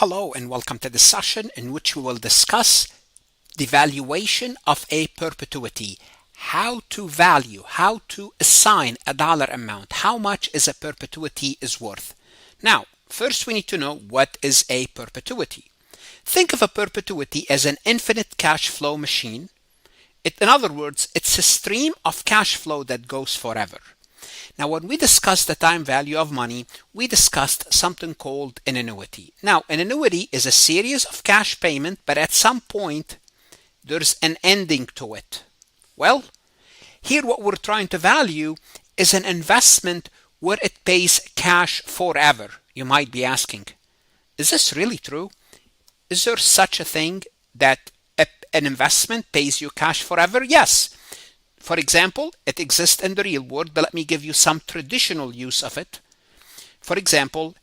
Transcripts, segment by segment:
Hello and welcome to the session in which we will discuss the valuation of a perpetuity. How to value, how to assign a dollar amount. How much is a perpetuity is worth? Now, first we need to know what is a perpetuity. Think of a perpetuity as an infinite cash flow machine. In other words, it's a stream of cash flow that goes forever. Now, when we discussed the time value of money, we discussed something called an annuity. Now, an annuity is a series of cash payment, but at some point, there's an ending to it. Well, here what we're trying to value is an investment where it pays cash forever. You might be asking, is this really true? Is there such a thing that an investment pays you cash forever? Yes. For example, it exists in the real world, but let me give you some traditional use of it. For example,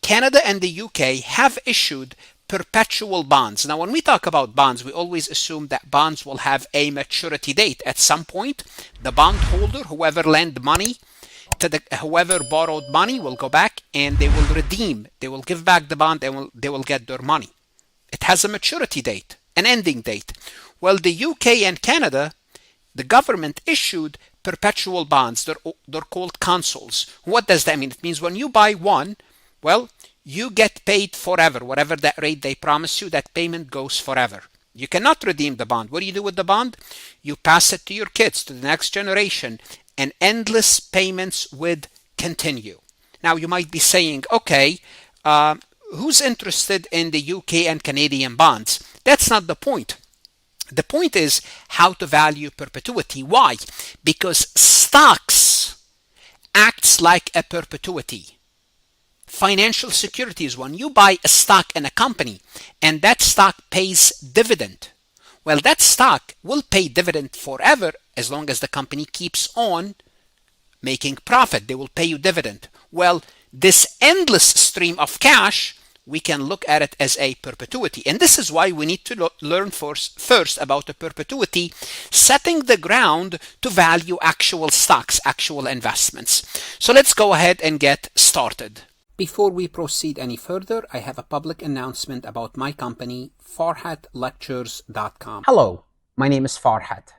Canada and the UK have issued perpetual bonds. Now, when we talk about bonds, we always assume that bonds will have a maturity date. At some point, the bondholder, whoever lent money to whoever borrowed money, will go back and they will redeem. They will give back the bond and they will get their money. It has a maturity date, an ending date. Well, the UK and Canada, the government issued perpetual bonds. They're called consols. What does that mean? It means when you buy one, well, you get paid forever. Whatever that rate they promise you, that payment goes forever. You cannot redeem the bond. What do you do with the bond? You pass it to your kids, to the next generation, and endless payments would continue. Now, you might be saying, okay, who's interested in the UK and Canadian bonds? That's not the point. The point is how to value perpetuity. Why? Because stocks acts like a perpetuity. Financial securities, when you buy a stock in a company and that stock pays dividend, well, that stock will pay dividend forever as long as the company keeps on making profit. They will pay you dividend. Well, this endless stream of cash, we can look at it as a perpetuity. And this is why we need to learn first about a perpetuity, setting the ground to value actual stocks, actual investments. So let's go ahead and get started. Before we proceed any further, I have a public announcement about my company, farhatlectures.com. Hello, my name is Farhat.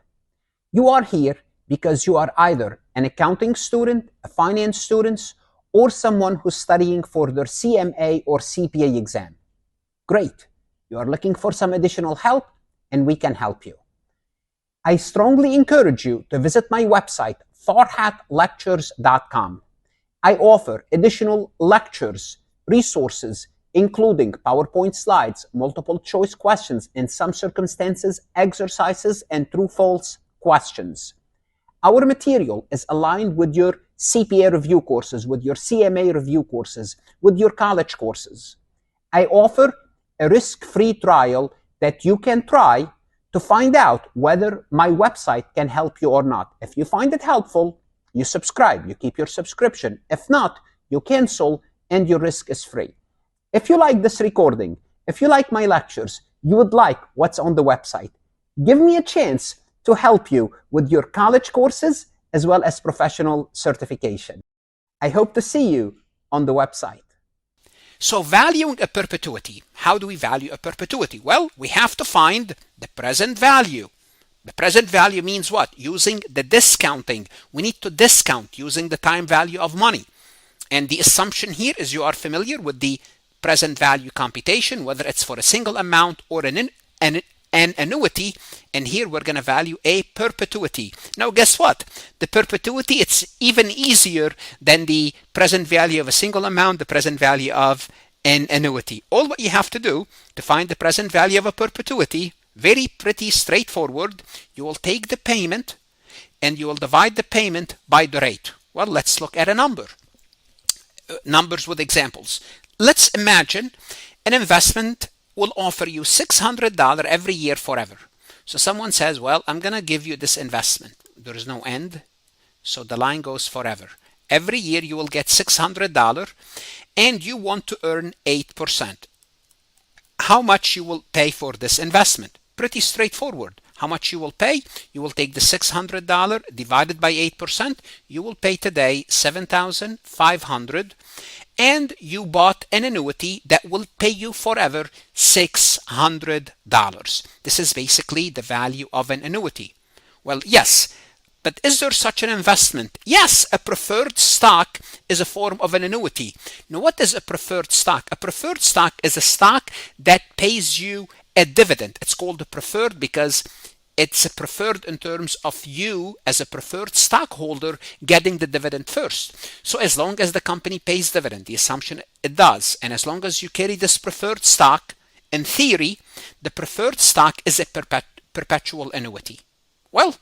You are here because you are either an accounting student, a finance student, or someone who's studying for their CMA or CPA exam. Great. You are looking for some additional help, and we can help you. I strongly encourage you to visit my website, farhatlectures.com. I offer additional lectures, resources, including PowerPoint slides, multiple choice questions, in some circumstances, exercises, and true-false questions. Our material is aligned with your CPA review courses, with your CMA review courses, with your college courses. I offer a risk-free trial that you can try to find out whether my website can help you or not. If you find it helpful, you subscribe, you keep your subscription. If not, you cancel and your risk is free. If you like this recording, if you like my lectures, you would like what's on the website, give me a chance to help you with your college courses as well as professional certification. I hope to see you on the website. So valuing a perpetuity. How do we value a perpetuity? Well, we have to find the present value. The present value means what? Using the discounting. We need to discount using the time value of money. And the assumption here is you are familiar with the present value computation, whether it's for a single amount or an annuity, and here we're going to value a perpetuity. Now guess what? The perpetuity, it's even easier than the present value of a single amount, the present value of an annuity. All what you have to do to find the present value of a perpetuity, very pretty straightforward. You will take the payment and you will divide the payment by the rate. Well, let's look at a number. Numbers with examples. Let's imagine an investment will offer you $600 every year forever. So someone says, well, I'm going to give you this investment. There is no end, so the line goes forever. Every year you will get $600 and you want to earn 8%. How much you will pay for this investment? Pretty straightforward. how much you will pay? You will take the $600 divided by 8%. You will pay today $7,500, and you bought an annuity that will pay you forever $600. This is basically the value of an annuity. Well, yes, but is there such an investment? Yes, a preferred stock is a form of an annuity. Now, what is a preferred stock? A preferred stock is a stock that pays you a dividend. It's called a preferred because it's a preferred in terms of you as a preferred stockholder getting the dividend first. So as long as the company pays dividend, the assumption it does, and as long as you carry this preferred stock, in theory, the preferred stock is a perpetual annuity. Well,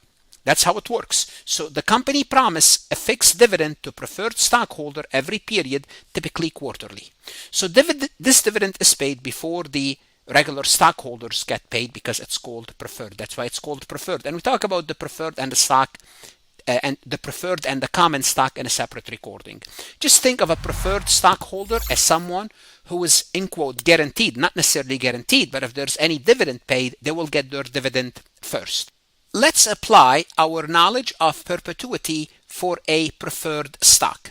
that's how it works. So the company promises a fixed dividend to preferred stockholder every period, typically quarterly. So this dividend is paid before the regular stockholders get paid because it's called preferred. That's why it's called preferred. And we talk about the preferred and the stock and the preferred and the common stock in a separate recording. Just think of a preferred stockholder as someone who is, in quote, guaranteed, not necessarily guaranteed, but if there's any dividend paid, they will get their dividend first. Let's apply our knowledge of perpetuity for a preferred stock.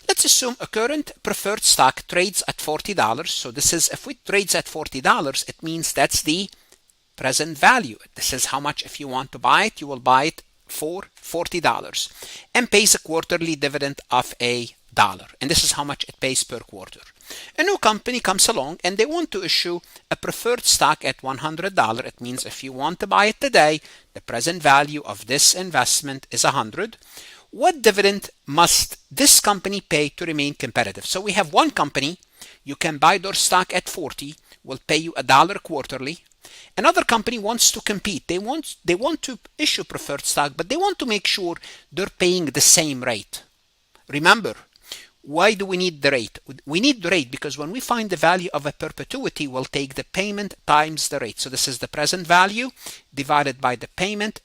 Let's assume a current preferred stock trades at $40. So this is, if it trades at $40, it means that's the present value. This is how much, if you want to buy it, you will buy it for $40 and pays a quarterly dividend of $1. And this is how much it pays per quarter. A new company comes along and they want to issue a preferred stock at $100. It means if you want to buy it today, the present value of this investment is $100. What dividend must this company pay to remain competitive? So we have one company, you can buy their stock at 40, will pay you $1 quarterly. Another company wants to compete. They want to issue preferred stock, but they want to make sure they're paying the same rate. Remember, why do we need the rate? We need the rate because when we find the value of a perpetuity, we'll take the payment times the rate. So this is the present value divided by the payment,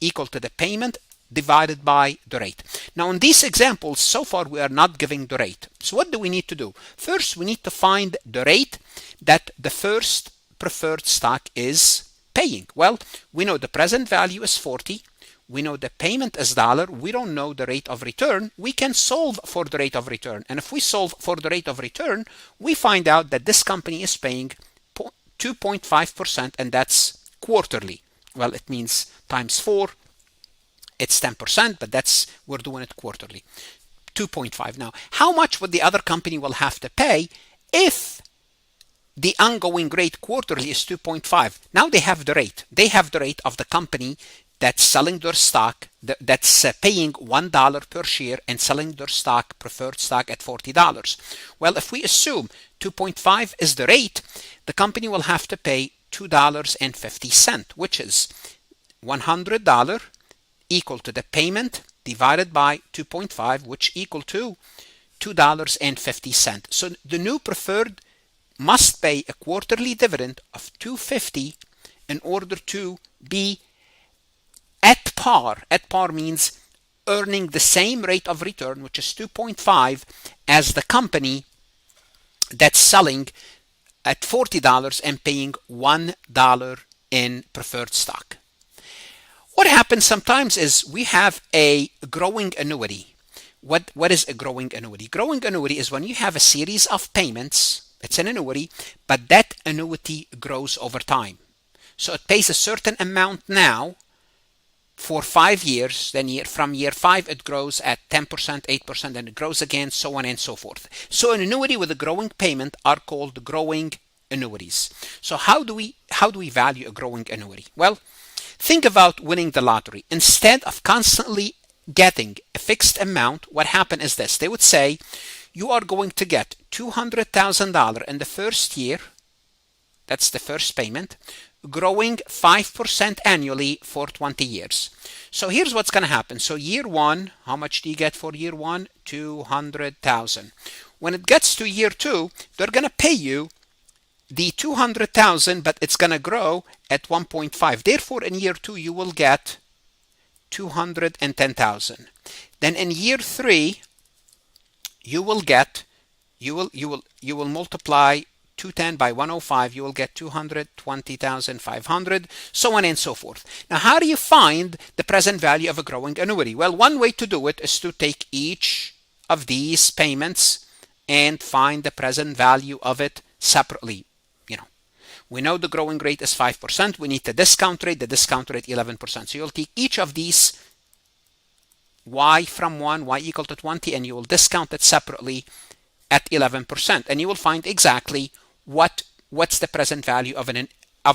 equal to the payment divided by the rate. Now in these examples, so far we are not giving the rate. So what do we need to do? First, we need to find the rate that the first preferred stock is paying. Well, we know the present value is 40. We know the payment is $1. We don't know the rate of return. We can solve for the rate of return. And if we solve for the rate of return, we find out that this company is paying 2.5%, and that's quarterly. Well, it means times 4, it's 10%, but we're doing it quarterly. 2.5. Now, how much would the other company will have to pay if the ongoing rate quarterly is 2.5? Now they have the rate. They have the rate of the company that's selling their stock, that's paying $1 per share and selling their stock, preferred stock, at $40. Well, if we assume 2.5 is the rate, the company will have to pay $2.50, which is $100 equal to the payment divided by 2.5, which equal to $2.50. So the new preferred must pay a quarterly dividend of $2.50 in order to be at par. At par means earning the same rate of return, which is 2.5, as the company that's selling at $40 and paying $1 in preferred stock. What happens sometimes is we have a growing annuity. What is a growing annuity? Growing annuity is when you have a series of payments. It's an annuity, but that annuity grows over time. So it pays a certain amount now for 5 years, then from year 5 it grows at 10%, 8%, then it grows again, so on and so forth. So an annuity with a growing payment are called growing annuities. So how do we value a growing annuity? Well, think about winning the lottery. Instead of constantly getting a fixed amount, what happened is this. They would say you are going to get $200,000 in the first year. That's the first payment, growing 5% annually for 20 years. So here's what's going to happen. So year 1, how much do you get for year 1? $200,000. When it gets to year 2, they're going to pay you the $200,000, but it's going to grow at 1.5. Therefore, in year 2, you will get $210,000. Then in year 3, you will multiply 210 by 105, you will get 220,500, so on and so forth. Now, how do you find the present value of a growing annuity? Well, one way to do it is to take each of these payments and find the present value of it separately. We know the growing rate is 5%. We need the discount rate 11%. So you'll take each of these y from 1, y equal to 20, and you will discount it separately at 11%, and you will find exactly what's the present value of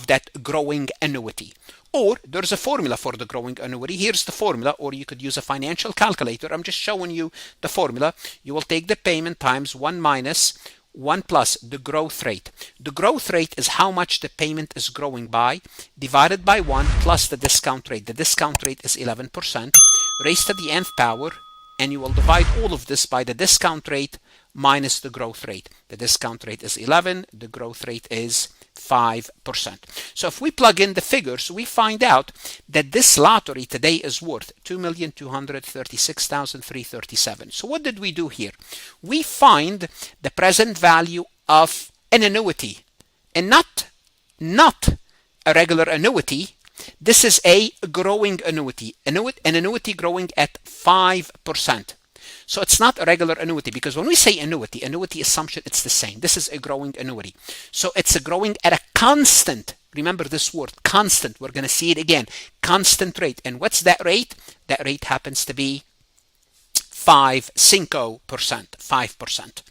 that growing annuity. Or there's a formula for the growing annuity. Here's the formula, or you could use a financial calculator. I'm just showing you the formula. You will take the payment times 1 minus 1 plus the growth rate. The growth rate is how much the payment is growing by, divided by 1 plus the discount rate. The discount rate is 11%, raised to the nth power, and you will divide all of this by the discount rate minus the growth rate. The discount rate is 11, the growth rate is 5%. So if we plug in the figures, we find out that this lottery today is worth 2,236,337. So what did we do here? We find the present value of an annuity, and not a regular annuity. This is a growing annuity, an annuity growing at 5%. So it's not a regular annuity, because when we say annuity assumption, it's the same. This is a growing annuity. So it's growing at a constant, remember this word, constant. We're going to see it again, constant rate. And what's that rate? That rate happens to be 5%.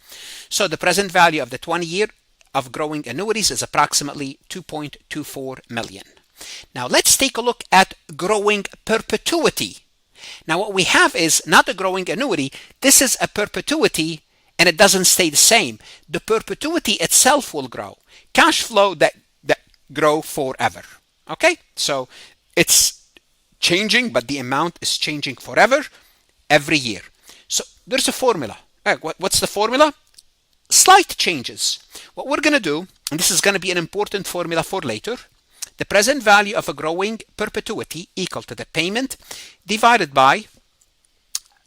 So the present value of the 20-year of growing annuities is approximately 2.24 million. Now let's take a look at growing perpetuity. Now what we have is not a growing annuity. This is a perpetuity, and it doesn't stay the same. The perpetuity itself will grow. Cash flow that grow forever. Okay, so it's changing, but the amount is changing forever every year. So there's a formula. What's the formula? Slight changes. What we're going to do, and this is going to be an important formula for later, the present value of a growing perpetuity equal to the payment divided by,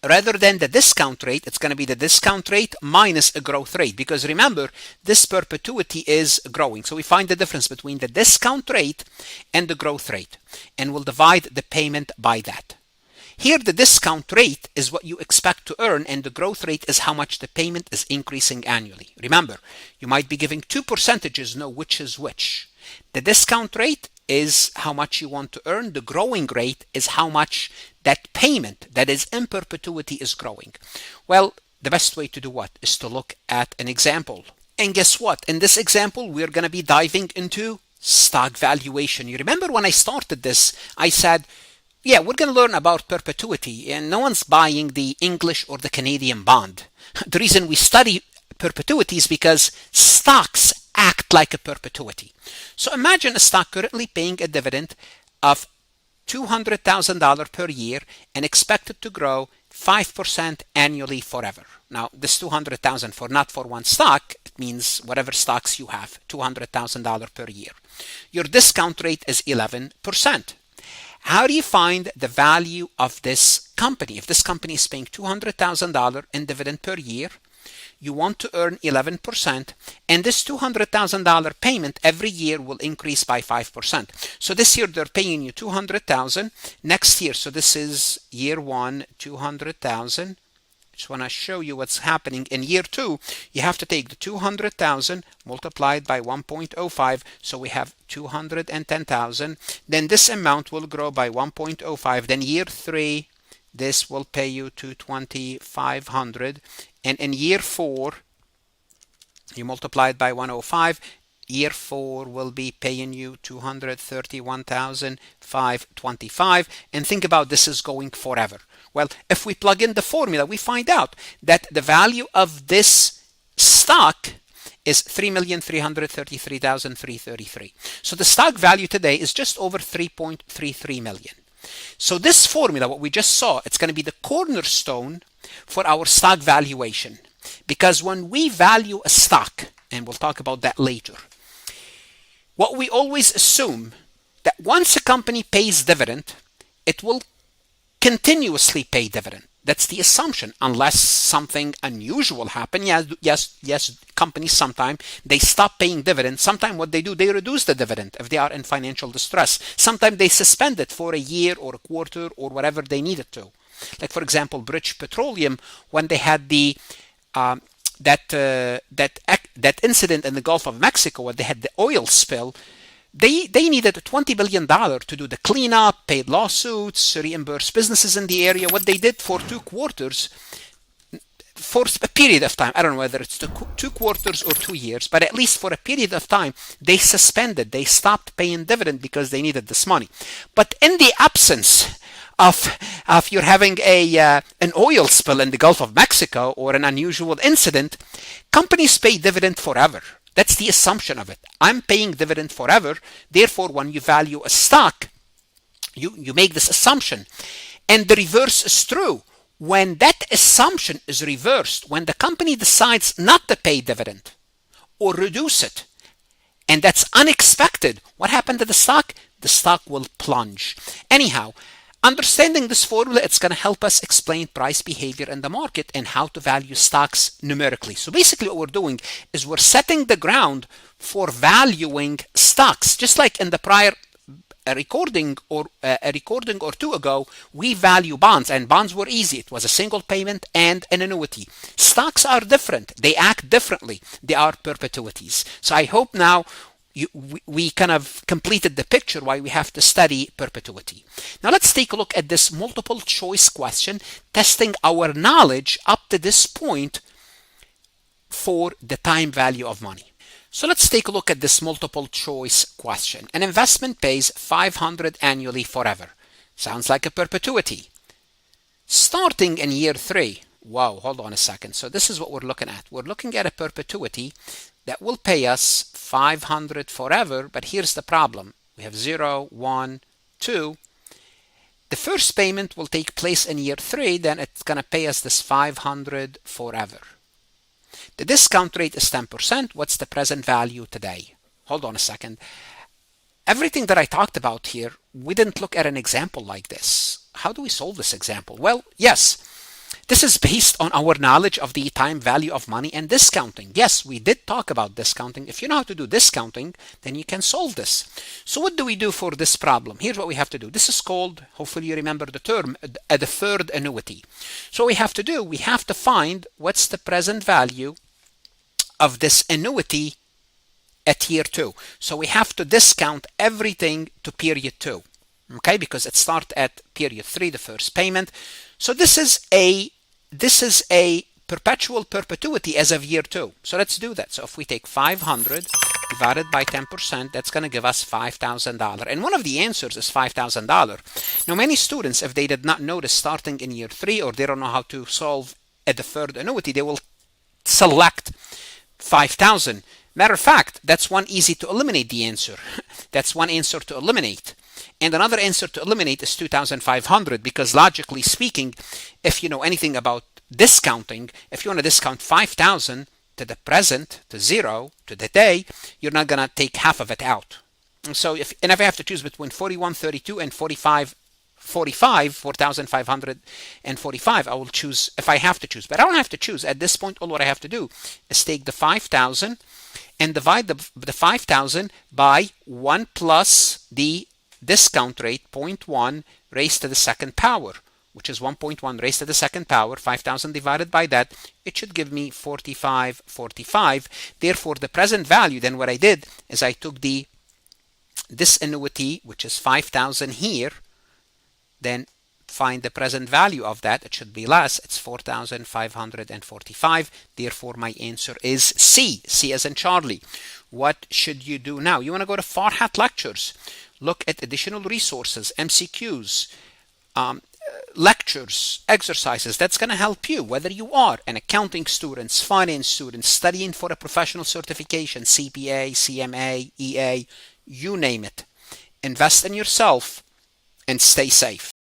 rather than the discount rate, it's going to be the discount rate minus a growth rate, because remember, this perpetuity is growing. So we find the difference between the discount rate and the growth rate, and we'll divide the payment by that. Here, the discount rate is what you expect to earn, and the growth rate is how much the payment is increasing annually. Remember, you might be giving two percentages, know which is which. The discount rate is how much you want to earn. The growing rate is how much that payment that is in perpetuity is growing. Well, the best way to do what is to look at an example. And guess what? In this example, we're going to be diving into stock valuation. You remember when I started this, I said, yeah, we're going to learn about perpetuity, and no one's buying the English or the Canadian bond. The reason we study perpetuity is because stocks act like a perpetuity. So imagine a stock currently paying a dividend of $200,000 per year and expected to grow 5% annually forever. Now, this $200,000 not for one stock, it means whatever stocks you have, $200,000 per year. Your discount rate is 11%. How do you find the value of this company? If this company is paying $200,000 in dividend per year, you want to earn 11%, and this $200,000 payment every year will increase by 5%. So this year they're paying you $200,000. Next year, so this is year one, $200,000. Just want to show you what's happening. In year two, you have to take the $200,000 multiplied by 1.05, so we have $210,000. Then this amount will grow by 1.05. Then year three, this will pay you $220,500, and in year four, you multiply it by 105. Year four will be paying you $231,525, and think about this is going forever. Well, if we plug in the formula, we find out that the value of this stock is $3,333,333. So the stock value today is just over $3.33 million. So this formula, what we just saw, it's going to be the cornerstone for our stock valuation. Because when we value a stock, and we'll talk about that later, what we always assume that once a company pays dividend, it will continuously pay dividend. That's the assumption, unless something unusual happen. Yes, companies sometimes they stop paying dividends. Sometimes what they do, they reduce the dividend if they are in financial distress. Sometimes they suspend it for a year or a quarter or whatever they needed to. Like for example, British Petroleum, when they had the that incident in the Gulf of Mexico, where they had the oil spill, they needed $20 billion to do the cleanup, paid lawsuits, reimburse businesses in the area. What they did for 2 quarters, for a period of time, I don't know whether it's 2 quarters or 2 years, but at least for a period of time, they stopped paying dividend because they needed this money. But in the absence of you're having an oil spill in the Gulf of Mexico or an unusual incident, companies pay dividend forever. That's the assumption of it. I'm paying dividend forever. Therefore, when you value a stock, you make this assumption. And the reverse is true. When that assumption is reversed, when the company decides not to pay dividend or reduce it, and that's unexpected, what happened to the stock? The stock will plunge. Anyhow, understanding this formula, it's going to help us explain price behavior in the market and how to value stocks numerically. So basically what we're doing is we're setting the ground for valuing stocks. Just like in the prior recording or 2 ago, we value bonds, and bonds were easy. It was a single payment and an annuity. Stocks are different. They act differently. They are perpetuities. So I hope now we kind of completed the picture why we have to study perpetuity. Now let's take a look at this multiple choice question, testing our knowledge up to this point for the time value of money. So let's take a look at this multiple choice question. An investment pays $500 annually forever. Sounds like a perpetuity. Starting in year 3. Wow, hold on a second. So this is what we're looking at. We're looking at a perpetuity that will pay us $500 forever, but here's the problem. We have 0, 1, 2. The first payment will take place in year 3, then it's going to pay us this $500 forever. The discount rate is 10%. What's the present value today? Hold on a second. Everything that I talked about here, we didn't look at an example like this. How do we solve this example? Well, yes. This is based on our knowledge of the time value of money and discounting. Yes, we did talk about discounting. If you know how to do discounting, then you can solve this. So what do we do for this problem? Here's what we have to do. This is called, hopefully you remember the term, a deferred annuity. So what we have to do, we have to find what's the present value of this annuity at year 2. So we have to discount everything to period 2. Okay, because it starts at period 3, the first payment. So this is a perpetual perpetuity as of year 2. So let's do that. So if we take 500 divided by 10%, that's going to give us $5,000. And one of the answers is $5,000. Now, many students, if they did not notice starting in year 3 or they don't know how to solve a deferred annuity, they will select 5,000. Matter of fact, that's one easy to eliminate the answer. That's one answer to eliminate. And another answer to eliminate is 2,500, because logically speaking, if you know anything about discounting, if you want to discount 5,000 to the present, to 0, to the day, you're not going to take half of it out. And so if I have to choose between 4132 and 4,545, I will choose if I have to choose. But I don't have to choose. At this point, all what I have to do is take the 5,000 and divide the 5,000 by 1 plus the discount rate, 0.1 raised to the second power, which is 1.1 raised to the second power. 5,000 divided by that, it should give me 4545. Therefore, the present value, then what I did is I took this annuity, which is 5,000 here, then find the present value of that. It should be less. It's 4,545. Therefore, my answer is C. C as in Charlie. What should you do now? You want to go to Farhat Lectures. Look at additional resources, MCQs, lectures, exercises. That's going to help you, whether you are an accounting student, finance student, studying for a professional certification, CPA, CMA, EA, you name it. Invest in yourself and stay safe.